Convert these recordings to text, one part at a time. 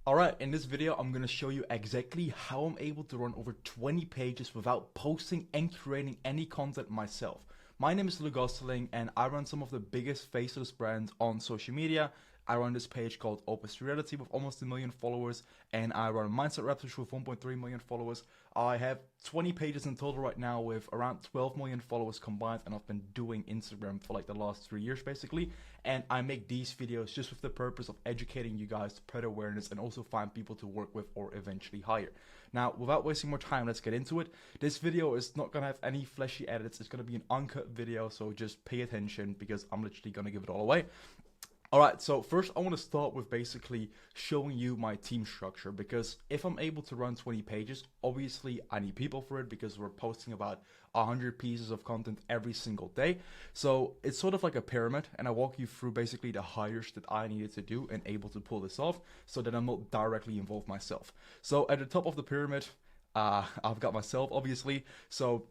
Alright, in this video I'm going to show you exactly how I'm able to run over 20 pages without posting and creating any content myself. My name is Gosseling and I run some of the biggest faceless brands on social media. I run this page called Opus Reality with almost 1 million followers, and I run Mindset Raptors with 1.3 million followers. I have 20 pages in total right now with around 12 million followers combined, and I've been doing Instagram for like the last 3 years basically. And I make these videos just with the purpose of educating you guys to spread awareness and also find people to work with or eventually hire. Now, without wasting more time, let's get into it. This video is not gonna have any fleshy edits. It's gonna be an uncut video, so just pay attention because I'm literally gonna give it all away. Alright, so first I want to start with basically showing you my team structure, because if I'm able to run 20 pages, obviously I need people for it because we're posting about 100 pieces of content every single day. So it's sort of like a pyramid, and I walk you through basically the hires that I needed to do and able to pull this off so that I'm not directly involved myself. So at the top of the pyramid, I've got myself obviously. So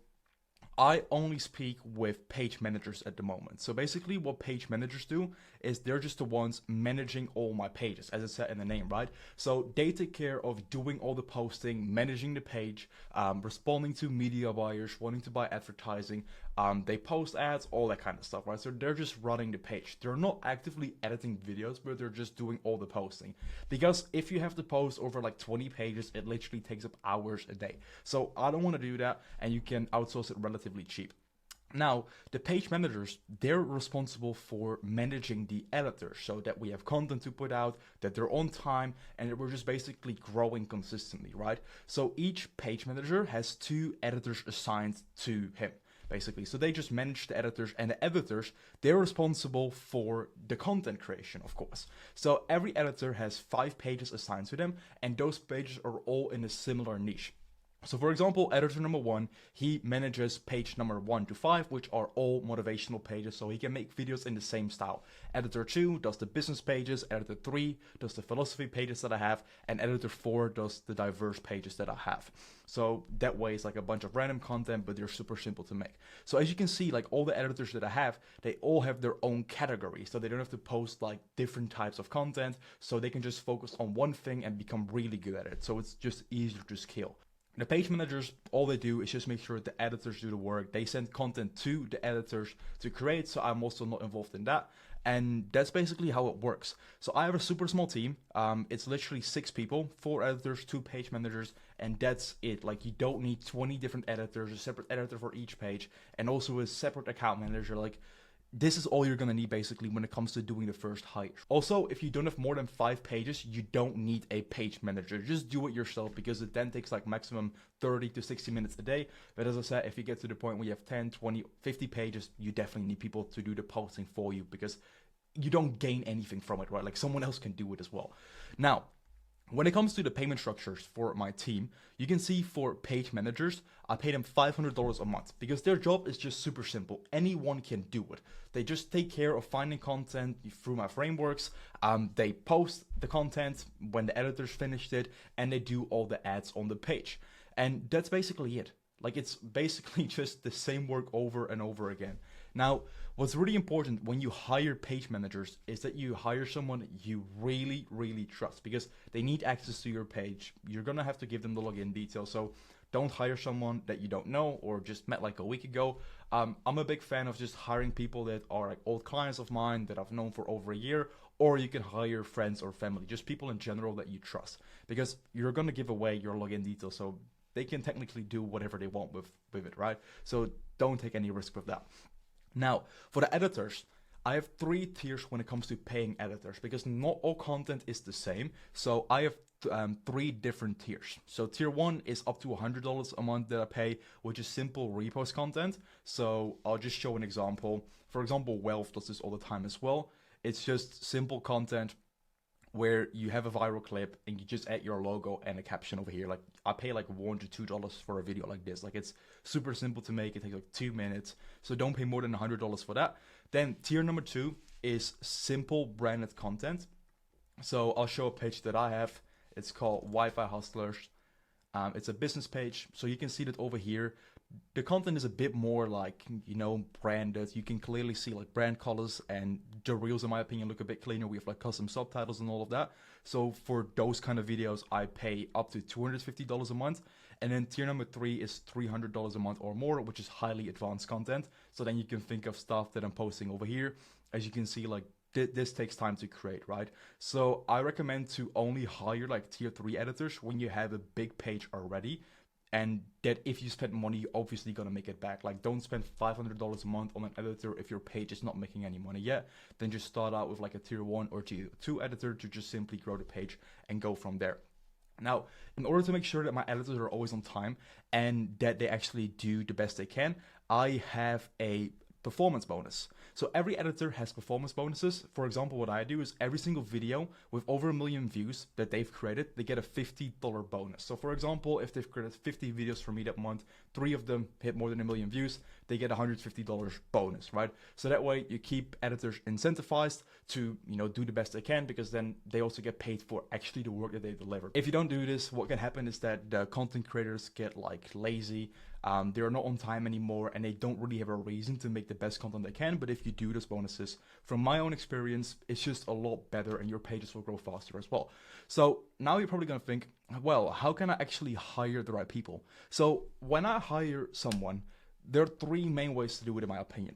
I only speak with page managers at the moment. So basically what page managers do is they're just the ones managing all my pages, as it said in the name, right? So they take care of doing all the posting, managing the page, responding to media buyers, wanting to buy advertising. They post ads, all that kind of stuff, right? So they're just running the page. They're not actively editing videos, but they're just doing all the posting. Because if you have to post over like 20 pages, it literally takes up hours a day. So I don't want to do that, and you can outsource it relatively cheap. Now, the page managers, they're responsible for managing the editors so that we have content to put out, that they're on time, and that we're just basically growing consistently, right? So each page manager has 2 editors assigned to him, basically. So they just manage the editors, and the editors, they're responsible for the content creation, of course. So every editor has 5 pages assigned to them, and those pages are all in a similar niche. So for example, editor number 1, he manages page number 1 to 5, which are all motivational pages, so he can make videos in the same style. Editor 2 does the business pages, editor 3 does the philosophy pages that I have, and editor 4 does the diverse pages that I have. So that way it's like a bunch of random content, but they're super simple to make. So as you can see, like all the editors that I have, they all have their own category, so they don't have to post like different types of content, so they can just focus on one thing and become really good at it. So it's just easier to scale. The page managers, all they do is just make sure the editors do the work. They send content to the editors to create, so I'm also not involved in that. And that's basically how it works. So I have a super small team. It's literally 6 people, 4 editors, 2 page managers, and that's it. Like, you don't need 20 different editors, a separate editor for each page, and also a separate account manager. Like, this is all you're gonna need basically when it comes to doing the first hire. Also, if you don't have more than 5 pages, you don't need a page manager. Just do it yourself, because it then takes like maximum 30 to 60 minutes a day. But as I said, if you get to the point where you have 10, 20, 50 pages, you definitely need people to do the posting for you, because you don't gain anything from it, right? Like, someone else can do it as well. Now, when it comes to the payment structures for my team, you can see for page managers, I pay them $500 a month because their job is just super simple. Anyone can do it. They just take care of finding content through my frameworks. They post the content when the editors finished it, and they do all the ads on the page. And that's basically it. Like, it's basically just the same work over and over again. Now, what's really important when you hire page managers is that you hire someone you really, really trust, because they need access to your page. You're gonna have to give them the login details, so don't hire someone that you don't know or just met like a week ago. I'm a big fan of just hiring people that are like old clients of mine that I've known for over a year, or you can hire friends or family, just people in general that you trust, because you're gonna give away your login details, so they can technically do whatever they want with it, right? So don't take any risk with that. Now, for the editors, I have 3 tiers when it comes to paying editors, because not all content is the same. So I have 3 different tiers. So tier 1 is up to $100 a month that I pay, which is simple repost content. So I'll just show an example. For example, Wealth does this all the time as well. It's just simple content where you have a viral clip and you just add your logo and a caption over here. Like, I pay like $1 to $2 for a video like this. Like, it's super simple to make. It takes like 2 minutes. So don't pay more than $100 for that. Then tier number 2 is simple branded content. So I'll show a page that I have. It's called Wi-Fi Hustlers. It's a business page. So you can see that over here, the content is a bit more like, you know, branded. You can clearly see like brand colors, and the reels, in my opinion, look a bit cleaner. We have like custom subtitles and all of that. So for those kind of videos, I pay up to $250 a month. And then tier number 3 is $300 a month or more, which is highly advanced content. So then you can think of stuff that I'm posting over here. As you can see, like this takes time to create, right? So I recommend to only hire like tier 3 editors when you have a big page already. And that if you spend money, you're obviously going to make it back. Like, don't spend $500 a month on an editor if your page is not making any money yet. Then just start out with like a tier 1 or tier 2 editor to just simply grow the page and go from there. Now, in order to make sure that my editors are always on time and that they actually do the best they can, I have a performance bonus. So every editor has performance bonuses. For example, what I do is every single video with over 1 million views that they've created, they get a $50 bonus. So for example, if they've created 50 videos for me that month, 3 of them hit more than 1 million views, they get $150 bonus, right? So that way you keep editors incentivized to, you know, do the best they can, because then they also get paid for actually the work that they deliver. If you don't do this, what can happen is that the content creators get like lazy. They're not on time anymore, and they don't really have a reason to make the best content they can. But if you do those bonuses, from my own experience, it's just a lot better, and your pages will grow faster as well. So now you're probably going to think, well, how can I actually hire the right people? So when I hire someone, there are 3 main ways to do it, in my opinion.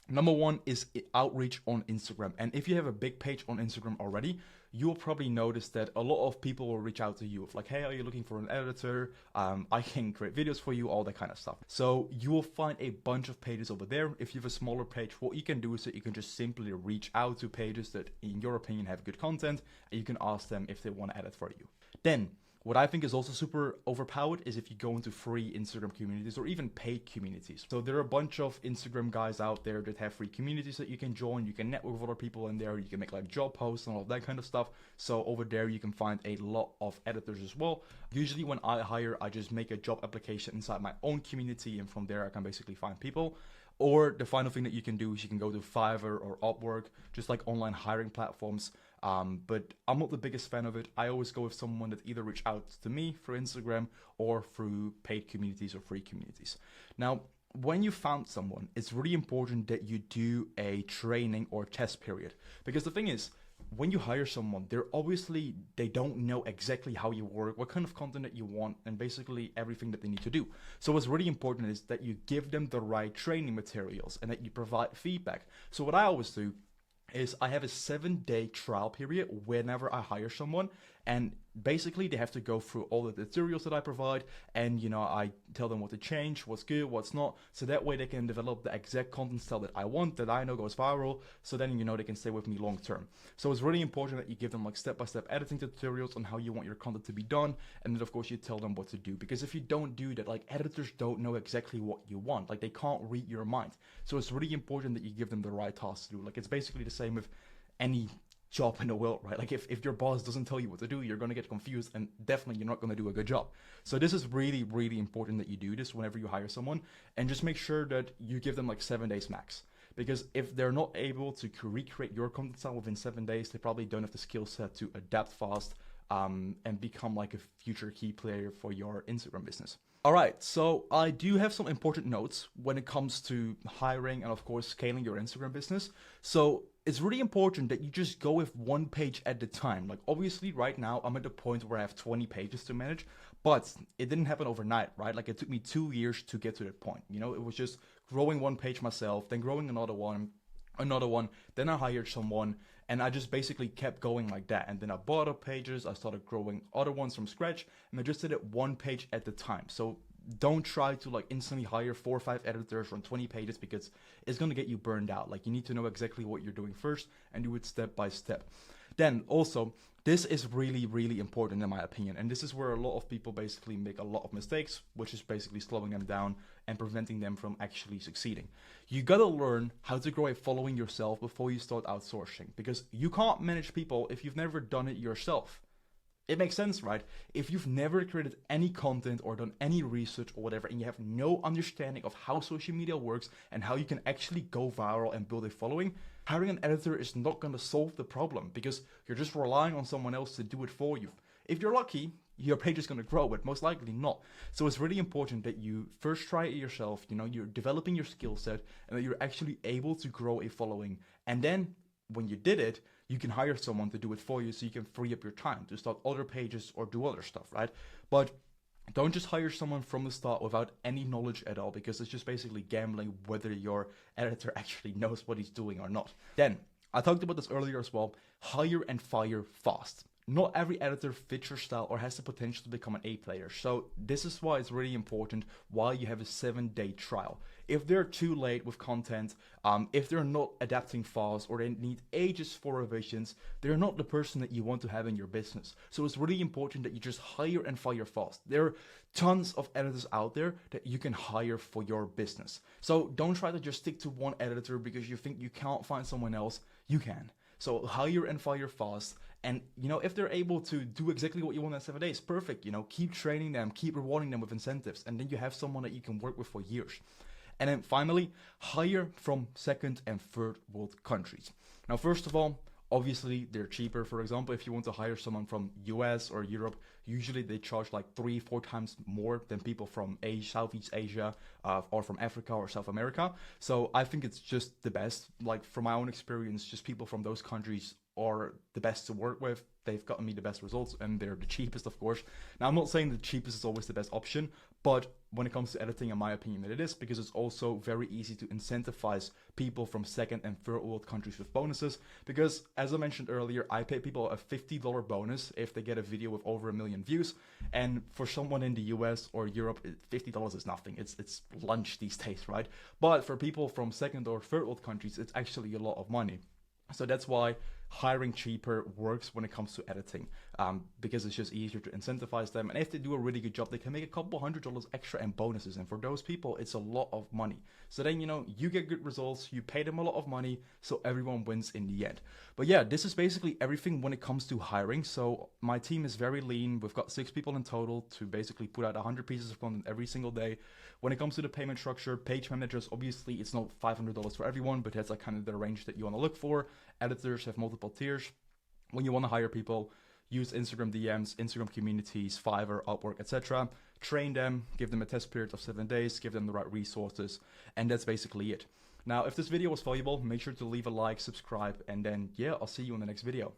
Number 1 is outreach on Instagram. And if you have a big page on Instagram already, you'll probably notice that a lot of people will reach out to you with like, hey, are you looking for an editor? I can create videos for you, all that kind of stuff. So you will find a bunch of pages over there. If you have a smaller page, what you can do is that you can just simply reach out to pages that, in your opinion, have good content, and you can ask them if they want to edit for you. Then, what I think is also super overpowered is if you go into free Instagram communities or even paid communities. So there are a bunch of Instagram guys out there that have free communities that you can join. You can network with other people in there. You can make like job posts and all that kind of stuff. So over there, you can find a lot of editors as well. Usually when I hire, I just make a job application inside my own community, and from there I can basically find people. Or the final thing that you can do is you can go to Fiverr or Upwork, just like online hiring platforms. But I'm not the biggest fan of it. I always go with someone that either reach out to me through Instagram or through paid communities or free communities. Now, when you found someone, it's really important that you do a training or test period. Because the thing is, when you hire someone, they don't know exactly how you work, what kind of content that you want, and basically everything that they need to do. So what's really important is that you give them the right training materials and that you provide feedback. So what I always do is I have a 7-day trial period whenever I hire someone, and basically they have to go through all the tutorials that I provide, and you know, I tell them what to change, what's good, what's not, so that way they can develop the exact content style that I want, that I know goes viral, so then, you know, they can stay with me long term. So it's really important that you give them like step-by-step editing tutorials on how you want your content to be done, and then of course you tell them what to do, because if you don't do that, like, editors don't know exactly what you want, like they can't read your mind. So it's really important that you give them the right tasks to do. Like, it's basically the same with any job in the world, right? Like if your boss doesn't tell you what to do, you're going to get confused, and definitely you're not going to do a good job. So this is really, really important that you do this whenever you hire someone, and just make sure that you give them like 7 days max. Because if they're not able to recreate your content style within 7 days, they probably don't have the skill set to adapt fast and become like a future key player for your Instagram business. All right, so I do have some important notes when it comes to hiring and of course scaling your Instagram business. So it's really important that you just go with 1 page at a time. Like, obviously right now I'm at the point where I have 20 pages to manage, but it didn't happen overnight, right? Like, it took me 2 years to get to that point. You know, it was just growing 1 page myself, then growing another one, then I hired someone, and I just basically kept going like that. And then I bought up pages, I started growing other ones from scratch, and I just did it 1 page at a time. So don't try to like instantly hire 4 or 5 editors on 20 pages, because it's going to get you burned out. Like, you need to know exactly what you're doing first and do it step by step. Then also, this is really, really important in my opinion. And this is where a lot of people basically make a lot of mistakes, which is basically slowing them down and preventing them from actually succeeding. You gotta learn how to grow a following yourself before you start outsourcing, because you can't manage people if you've never done it yourself. It makes sense, right? If you've never created any content or done any research or whatever, and you have no understanding of how social media works and how you can actually go viral and build a following, hiring an editor is not going to solve the problem, because you're just relying on someone else to do it for you. If you're lucky, your page is going to grow, but most likely not. So it's really important that you first try it yourself, you're developing your skill set, and that you're actually able to grow a following. And then when you did it, you can hire someone to do it for you, so you can free up your time to start other pages or do other stuff, right? But don't just hire someone from the start without any knowledge at all, because it's just basically gambling whether your editor actually knows what he's doing or not. Then, I talked about this earlier as well, hire and fire fast. Not every editor fits your style or has the potential to become an A player. So this is why it's really important while you have a 7-day trial. If they're too late with content, if they're not adapting fast, or they need ages for revisions, they're not the person that you want to have in your business. So it's really important that you just hire and fire fast. There are tons of editors out there that you can hire for your business. So don't try to just stick to one editor because you think you can't find someone else. You can. So hire and fire fast. And, if they're able to do exactly what you want in 7 days, perfect. Keep training them, keep rewarding them with incentives. And then you have someone that you can work with for years. And then finally, hire from second and third world countries. Now, first of all, obviously they're cheaper. For example, if you want to hire someone from US or Europe, usually they charge like 3-4 times more than people from Asia, Southeast Asia, or from Africa or South America. So I think it's just the best. Like from my own experience, just people from those countries are the best to work with. They've gotten me the best results, and they're the cheapest, of course. Now, I'm not saying the cheapest is always the best option, but when it comes to editing, in my opinion, it is, because it's also very easy to incentivize people from second and third world countries with bonuses. Because, as I mentioned earlier, I pay people a $50 bonus if they get a video with over 1 million views. And for someone in the US or Europe, $50 is nothing. It's lunch these days, right? But for people from second or third world countries, it's actually a lot of money. So that's why hiring cheaper works when it comes to editing, because it's just easier to incentivize them. And if they do a really good job, they can make a couple $100 extra in bonuses. And for those people, it's a lot of money. So then, you get good results, you pay them a lot of money, so everyone wins in the end. But yeah, this is basically everything when it comes to hiring. So my team is very lean. We've got 6 people in total to basically put out 100 pieces of content every single day. When it comes to the payment structure, page managers, obviously it's not $500 for everyone, but that's like kind of the range that you want to look for. Editors have multiple tiers. When you want to hire people, use Instagram DMs, Instagram communities, Fiverr, Upwork, etc. Train them, give them a test period of 7 days, give them the right resources, and that's basically it. Now, if this video was valuable, make sure to leave a like, subscribe, and then, yeah, I'll see you in the next video.